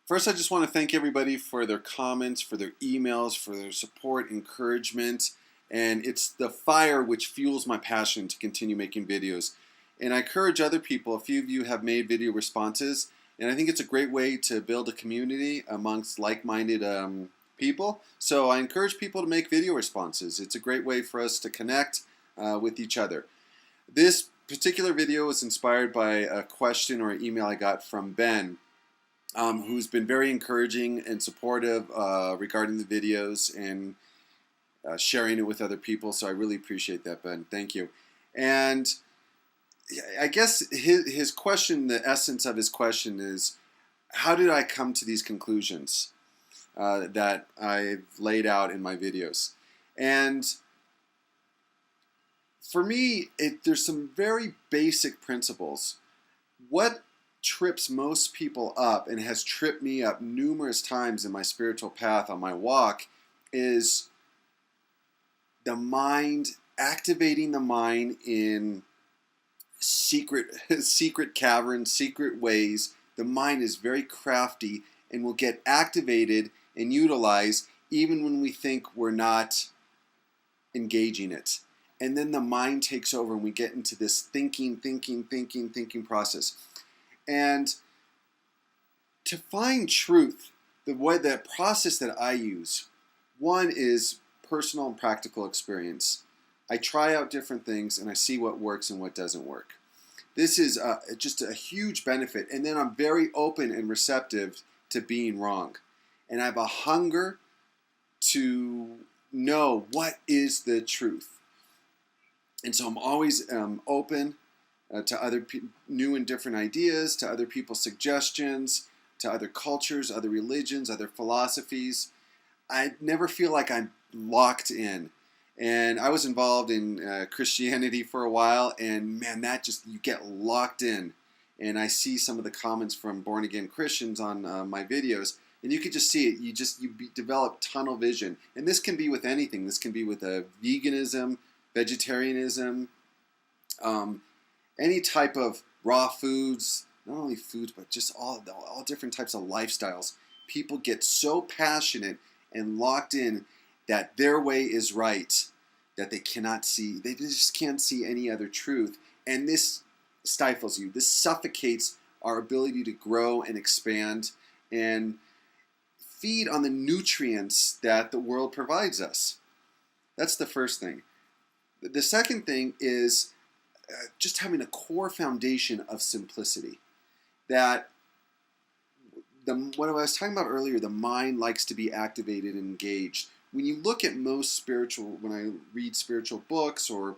First, I just want to thank everybody for their comments, for their emails, for their support, encouragement, and it's the fire which fuels my passion to continue making videos. And I encourage other people, a few of you have made video responses, and I think it's a great way to build a community amongst like-minded people. So I encourage people to make video responses. It's a great way for us to connect with each other. This particular video was inspired by a question or an email I got from Ben. Who's been very encouraging and supportive regarding the videos and sharing it with other people. So I really appreciate that, Ben. Thank you. And I guess his question, the essence of his question is, how did I come to these conclusions that I've laid out in my videos? And for me, there's some very basic principles. What trips most people up and has tripped me up numerous times in my spiritual path on my walk is the mind, activating the mind in secret caverns, secret ways. The mind is very crafty and will get activated and utilized even when we think we're not engaging it. And then the mind takes over and we get into this thinking process. And to find truth, the process that I use, one is personal and practical experience. I try out different things and I see what works and what doesn't work. This is just a huge benefit. And then I'm very open and receptive to being wrong. And I have a hunger to know what is the truth. And so I'm always open to other new and different ideas, to other people's suggestions, to other cultures, other religions, other philosophies. I never feel like I'm locked in. And I was involved in Christianity for a while, and man, you get locked in. And I see some of the comments from born-again Christians on my videos, and you could just see it. You develop tunnel vision. And this can be with anything. This can be with veganism, vegetarianism, any type of raw foods, not only foods, but just all different types of lifestyles. People get so passionate and locked in that their way is right, that they just can't see any other truth. And this stifles you. This suffocates our ability to grow and expand and feed on the nutrients that the world provides us. That's the first thing. The second thing is just having a core foundation of simplicity. That what I was talking about earlier, the mind likes to be activated and engaged. When you look at when I read spiritual books or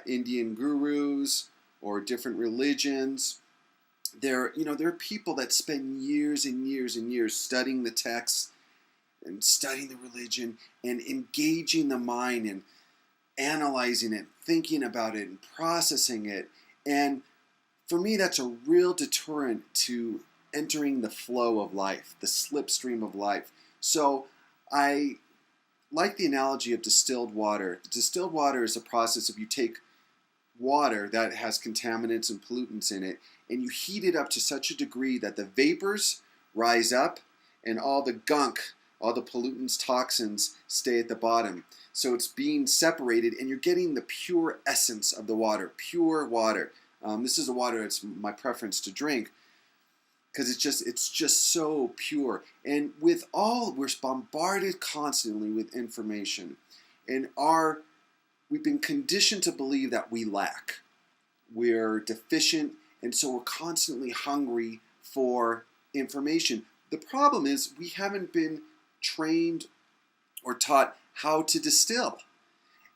Indian gurus or different religions, there are people that spend years and years and years studying the texts and studying the religion and engaging the mind and analyzing it, thinking about it, and processing it. And for me, that's a real deterrent to entering the flow of life, the slipstream of life. So I like the analogy of distilled water. Distilled water is a process of you take water that has contaminants and pollutants in it, and you heat it up to such a degree that the vapors rise up and all the gunk, all the pollutants, toxins stay at the bottom. So it's being separated and you're getting the pure essence of the water, pure water. This is the water that's my preference to drink because it's just so pure. And we're bombarded constantly with information, and we've been conditioned to believe that we lack, we're deficient, and so we're constantly hungry for information. The problem is we haven't been trained or taught how to distill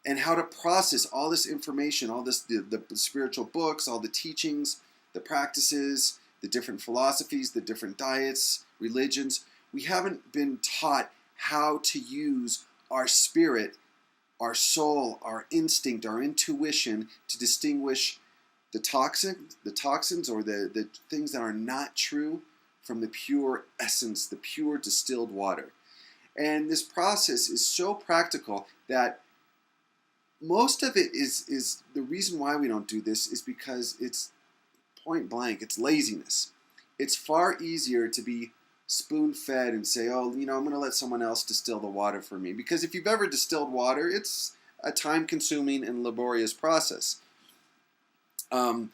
and how to process all this information, all this the spiritual books, all the teachings, the practices, the different philosophies, the different diets, religions. We haven't been taught how to use our spirit, our soul, our instinct, our intuition to distinguish the toxins or the things that are not true from the pure essence, the pure distilled water. And this process is so practical that most of it is the reason why we don't do this is because it's point blank, it's laziness. It's far easier to be spoon-fed and say, oh, I'm going to let someone else distill the water for me. Because if you've ever distilled water, it's a time-consuming and laborious process. And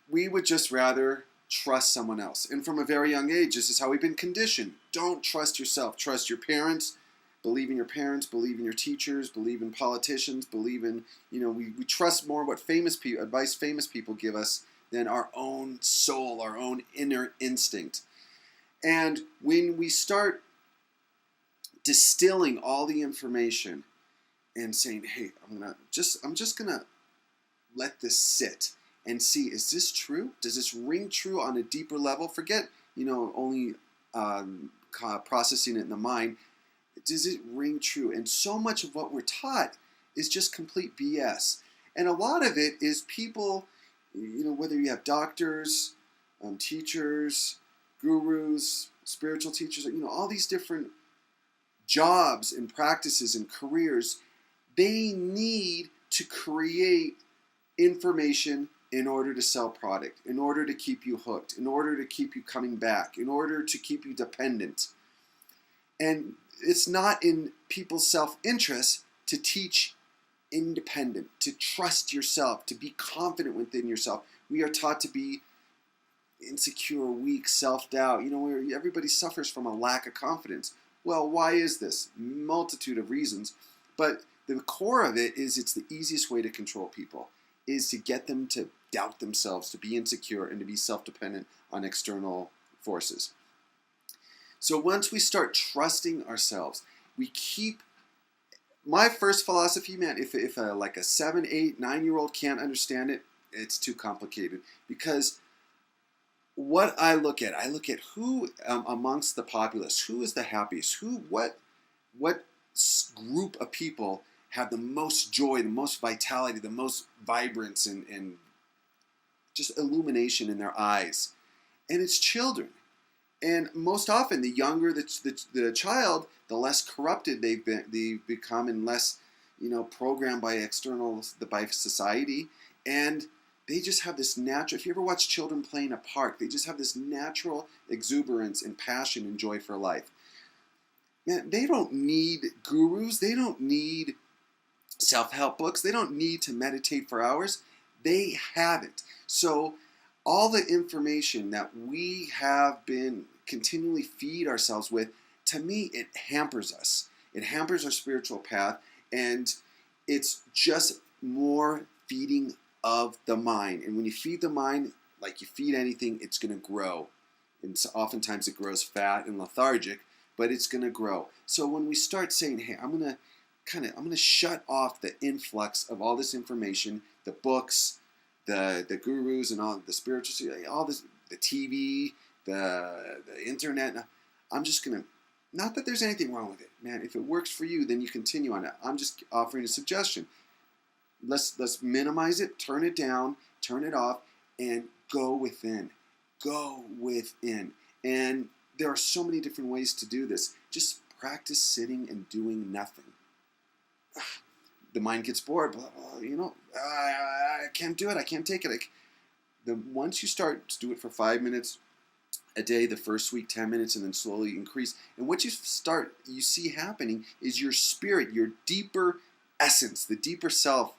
we would just rather trust someone else. And from a very young age, this is how we've been conditioned. Don't trust yourself. Trust your parents. Believe in your parents. Believe in your teachers. Believe in politicians. Believe in, we trust more what advice famous people give us than our own soul, our own inner instinct. And when we start distilling all the information and saying, hey, I'm just gonna let this sit and see, is this true? Does this ring true on a deeper level? Forget, only processing it in the mind. Does it ring true? And so much of what we're taught is just complete BS. And a lot of it is people, whether you have doctors, teachers, gurus, spiritual teachers, all these different jobs and practices and careers, they need to create information in order to sell product, in order to keep you hooked, in order to keep you coming back, in order to keep you dependent. And it's not in people's self-interest to teach independent, to trust yourself, to be confident within yourself. We are taught to be insecure, weak, self-doubt. Everybody suffers from a lack of confidence. Well, why is this? Multitude of reasons. But the core of it is it's the easiest way to control people, is to get them to doubt themselves, to be insecure, and to be self-dependent on external forces. So once we start trusting ourselves, we keep... My first philosophy, man, if like a 7, 8, 9-year-old can't understand it, it's too complicated. Because what I look at who amongst the populace, who is the happiest, what group of people have the most joy, the most vitality, the most vibrance and just illumination in their eyes. And it's children. And most often, the younger the child, the less corrupted they've become and less, programmed by by society. And they just have this natural, if you ever watch children play in a park, they just have this natural exuberance and passion and joy for life. Man, they don't need gurus. They don't need self-help books. They don't need to meditate for hours. They have it. So all the information that we have been continually feed ourselves with, to me, it hampers us. It hampers our spiritual path, and it's just more feeding of the mind. And when you feed the mind, like you feed anything, it's going to grow. And so oftentimes it grows fat and lethargic, but it's going to grow. So when we start saying, hey, I'm going to shut off the influx of all this information, the books, the gurus and all the spiritual, all this, the TV, the internet. I'm just going to, not that there's anything wrong with it, man. If it works for you, then you continue on it. I'm just offering a suggestion. Let's minimize it, turn it down, turn it off, and go within. Go within. And there are so many different ways to do this. Just practice sitting and doing nothing. The mind gets bored. I can't do it. I can't take it. Once you start to do it for 5 minutes a day, the first week 10 minutes, and then slowly increase. And what you see happening is your spirit, your deeper essence, the deeper self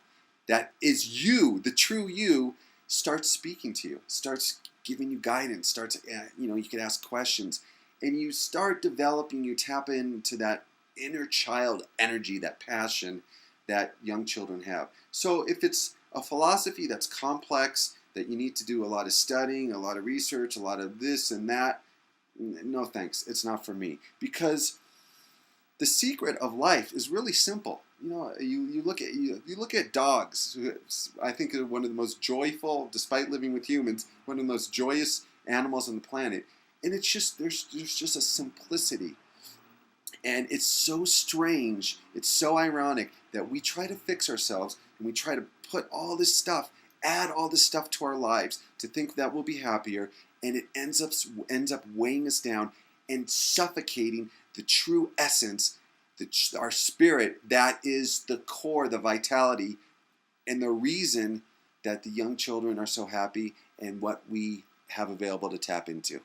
that is you, the true you, starts speaking to you, starts giving you guidance, starts, you can ask questions, and you start developing, you tap into that inner child energy, that passion that young children have. So if it's a philosophy that's complex, that you need to do a lot of studying, a lot of research, a lot of this and that, no thanks, it's not for me. Because the secret of life is really simple. You look at dogs. I think are one of the most joyful, despite living with humans, one of the most joyous animals on the planet. And it's just there's just a simplicity. And it's so strange, it's so ironic that we try to fix ourselves and we try to put all this stuff, add all this stuff to our lives to think that we'll be happier, and it ends up weighing us down and suffocating the true essence, our spirit, that is the core, the vitality, and the reason that the young children are so happy and what we have available to tap into.